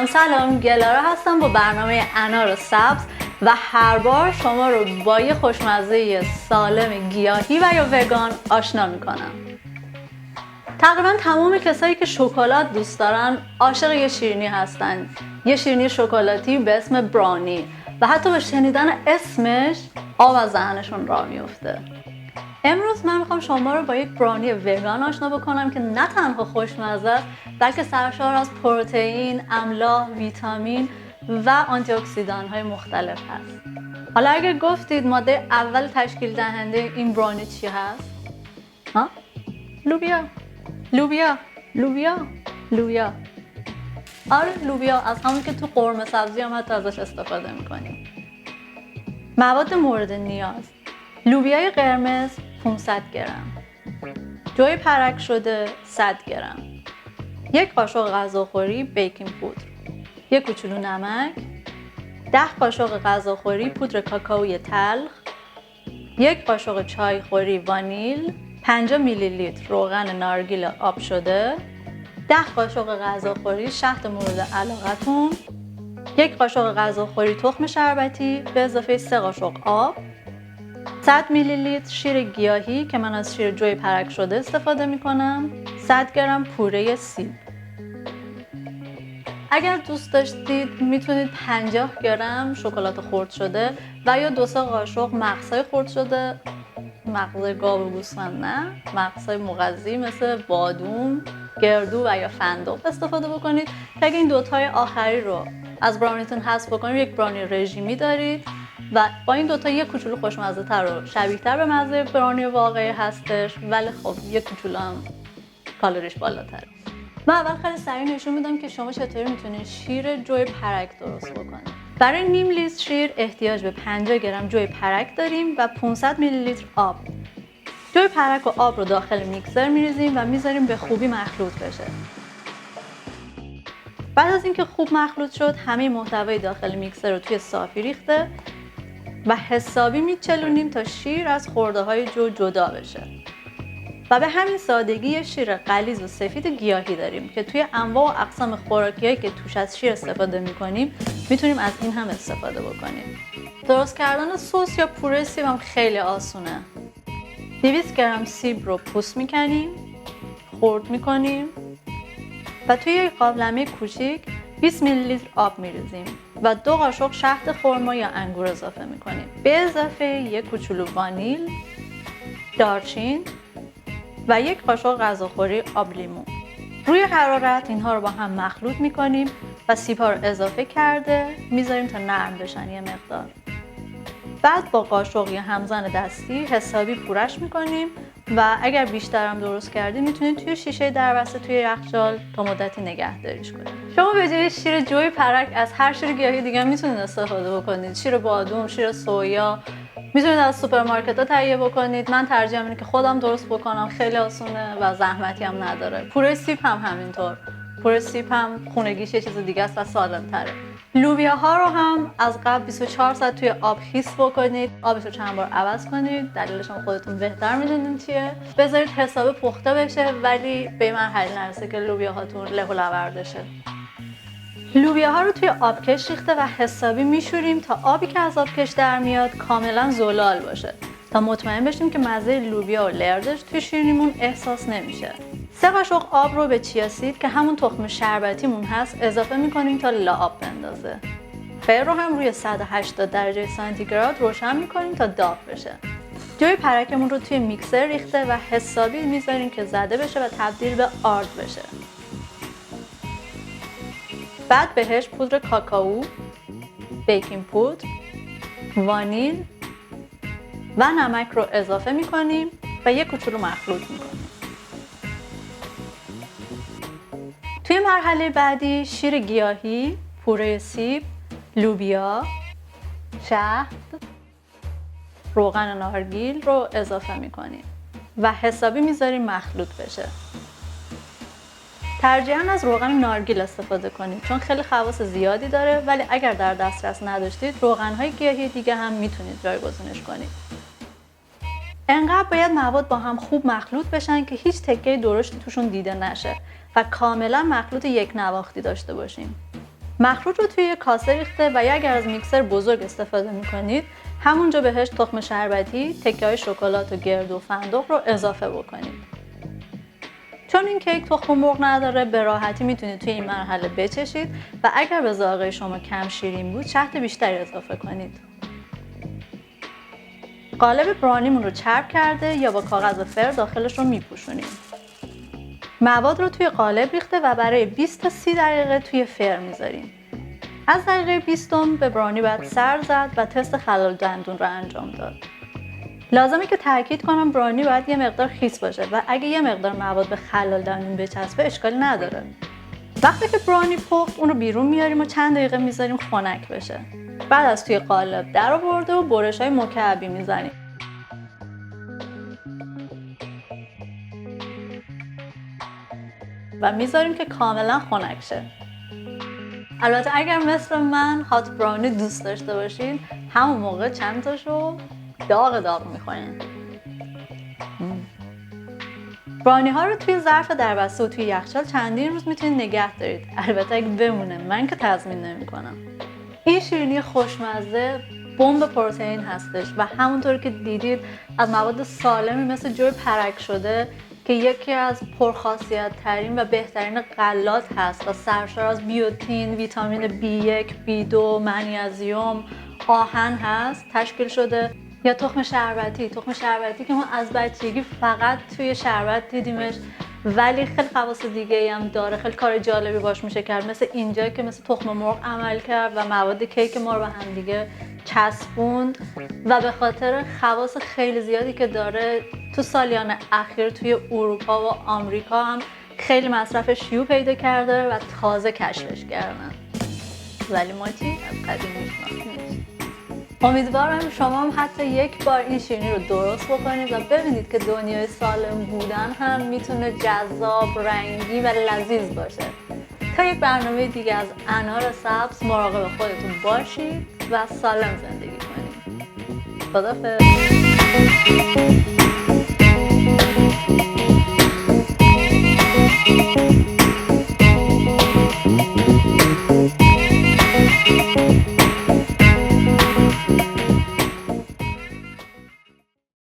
سلام گلاره هستم با برنامه انار سبز و هر بار شما رو با یه خوشمزه سالم گیاهی و یا وگان آشنا میکنم. تقریبا تمام کسایی که شکلات دوست دارن عاشق یه شیرینی هستن، یه شیرینی شکلاتی به اسم برانی و حتی به شنیدن اسمش آب از دهنشون راه میفته. امروز من میخوام شما رو با یک برانی وگان آشنا بکنم که نه تنها خوشمزه است بلکه سرشار از پروتئین، املاح، ویتامین و آنتی اکسیدان های مختلف هست. حالا اگر گفتید ماده اول تشکیل دهنده این برانی چی هست؟ ها؟ لوبیا. آره لوبیا، از همون که تو قرمه سبزی هم حتی ازش استفاده میکنیم. مواد مورد نیاز: لوبیای قرمز 500 گرم، جوی پرک شده 100 گرم، یک قاشق غذاخوری بیکینگ پودر، یک کوچولو نمک، 10 قاشق غذاخوری پودر کاکائوی تلخ، یک قاشق چای خوری وانیل، 50 میلی لیتر روغن نارگیل آب شده، 10 قاشق غذاخوری شهد مورد علاقتون، یک قاشق غذاخوری تخم شربتی به اضافه 3 قاشق آب، 100 میلی لیتر شیر گیاهی که من از شیر جوی پرک شده استفاده می کنم، 100 گرم پوره سیب. اگر دوست داشتید میتونید 50 گرم شکلات خرد شده و یا 2 قاشق مغزهای خرد شده، مغز گاو و گوسفند نه، مغزهای مغذی مثل بادوم، گردو و یا فندق استفاده بکنید که اگه این دوتای آخری رو از برانیتون حذف بکنید یک برانی رژیمی دارید و با این دوتا یک کوچولو خوشمزه تر و شبیه تر به مزه برانی واقعی هستش، ولی خب یک کوچولو هم کالریش بالاتره. من اول خیلی سریع نشون میدم که شما چطوری میتونید شیر جوی پرک درست بکنید. برای نیم لیتر شیر احتیاج به 50 گرم جوی پرک داریم و 500 میلی لیتر آب. جوی پرک و آب رو داخل میکسر میریزیم و میذاریم به خوبی مخلوط بشه. بعد از اینکه خوب مخلوط شد، همه محتوای داخل میکسر رو توی صافی ریخته و حسابی میچلونیم تا شیر از خرده های جو جدا بشه. و به همین سادگی یه شیر غلیظ و سفید گیاهی داریم که توی انواع و اقسام خوراکیایی که توش از شیر استفاده میکنیم میتونیم از این هم استفاده بکنیم. درست کردن سس یا پوره سیب هم خیلی آسونه. 200 گرم سیب رو پوست میکنیم، خرد میکنیم و توی یک قابلمه کوچیک 20 میلی لیتر آب میریزیم و 2 قاشق شهد خرما یا انگور اضافه میکنیم به اضافه یک کوچولو وانیل، دارچین و یک قاشق غذاخوری آب لیمو. روی حرارت اینها رو با هم مخلوط میکنیم و سیب‌ها رو اضافه کرده میذاریم تا نرم بشن یه مقدار. بعد با قاشق یا همزن دستی حسابی پورش میکنیم و اگر بیشتر هم درست کردید میتونید توی شیشه دربسته توی یخچال تا مدتی نگهداریش کنید. شما به جای شیر جوی پرک از هر شیر گیاهی دیگه میتونید استفاده بکنید. شیر بادوم، شیر سویا، میتونید از سوپرمارکت‌ها تهیه بکنید. من ترجیحم اینه که خودم درست بکنم، خیلی آسونه و زحمتی هم نداره. پوره سیب هم همینطور. پوره سیب هم خونگیش یه چیز دیگه است و سالم‌تره. لوبیاها رو هم از قبل 24 ساعت توی آب خیس بکنید. آبش رو چند بار عوض کنید. دلیلش هم خودتون بهتر میدونید چیه. بذارید حسابی پخته بشه ولی به مرحله نرسه که لوبیاهاتون له و لورد شه. لوبیاها رو توی آبکش ریخته و حسابی میشوریم تا آبی که از آبکش در میاد کاملا زلال باشه تا مطمئن بشیم که مزه لوبیا و لرزش توی شیرینیمون احساس نمیشه. 3 قاشق آب رو به چیا سید که همون تخم شربتیمون هست اضافه میکنیم تا لعاب بندازه. فر رو هم روی 180 درجه سانتیگراد روشن میکنیم تا داغ بشه. جوی پرکمون رو توی میکسر ریخته و حسابی میذاریم که زده بشه و تبدیل به آرد بشه. بعد بهش پودر کاکائو، بیکینگ پودر، وانیل و نمک رو اضافه میکنیم و یک کوچولو مخلوط میکنیم. توی مرحله بعدی شیر گیاهی، پوره سیب، لوبیا، شهد، روغن نارگیل رو اضافه میکنیم و حسابی میذاریم مخلوط بشه. ترجیحاً از روغن نارگیل استفاده کنید چون خیلی خواص زیادی داره، ولی اگر در دسترس نداشتید روغن‌های گیاهی دیگه هم میتونید جایگزینش کنید. انقدر باید مواد با هم خوب مخلوط بشن که هیچ تکه درشتی توشون دیده نشه و کاملا مخلوط یک نواختی داشته باشیم. مخلوط رو توی کاسه ریخته و یا اگر از میکسر بزرگ استفاده میکنید همونجا بهش تخم شربتی، تکه‌های شکلات و گردو و فندق رو اضافه بکنید. چون این کیک تخم مرغ نداره به راحتی میتونید توی این مرحله بچشید و اگر به ذائقه شما کم شیرین بود شهد بیشتری اضافه کنید. قالب برانیمون رو چرب کرده یا با کاغذ فر داخلش رو میپوشونیم. مواد رو توی قالب ریخته و برای 20 تا 30 دقیقه توی فر میذاریم. از دقیقه 20 به برانی باید سر زد و تست خلال دندون رو انجام داد. لازمه که تاکید کنم برانی باید یه مقدار خیس باشه و اگه یه مقدار مواد به خلال دندون بچسبه اشکالی نداره. وقتی که برانی پخت اون رو بیرون میاریم و چند دقیقه میذاریم خنک بشه. بعد از توی قالب در آورده و برش‌های مکعبی میزنیم. و میذاریم که کاملا خنک شه. البته اگر مثل من هات برانی دوست داشته باشین همون موقع چند تاشو داغ میخورین. برانی ها رو توی ظرف دربسته و توی یخچال چندین روز میتونید نگه دارید. البته اگه بمونه، من که تضمین نمیکنم. این شیرینی خوشمزه بمب پروتئین هستش و همونطور که دیدید از مواد سالمی مثل جوی پرک شده که یکی از پرخاصیت ترین و بهترین غلات هست و سرشار از بیوتین، ویتامین B1، B2، منیزیم، آهن هست تشکیل شده. یا تخم شربتی که ما از بچگی فقط توی شربت دیدیمش ولی خیلی خواص دیگه هم داره، خیلی کار جالبی باش میشه کرد، مثل اینجا که مثل تخم مرغ عمل کرد و مواد کیک ما رو به هم دیگه چسبوند و به خاطر خواص خیلی زیادی که داره تو سالیان اخیر توی اروپا و آمریکا هم خیلی مصرفش شیوع پیدا کرده و تازه کشفش کردن. ولی ما چی؟ از قدیم میشناسیمش. امیدوارم شما هم حتی یک بار این شیرینی رو درست بکنید و ببینید که دنیای سالم بودن هم میتونه جذاب، رنگی و لذیذ باشه. تا یک برنامه دیگه از انار سبز مراقب خودتون باشید و سالم زندگی کنید. خداحافظ.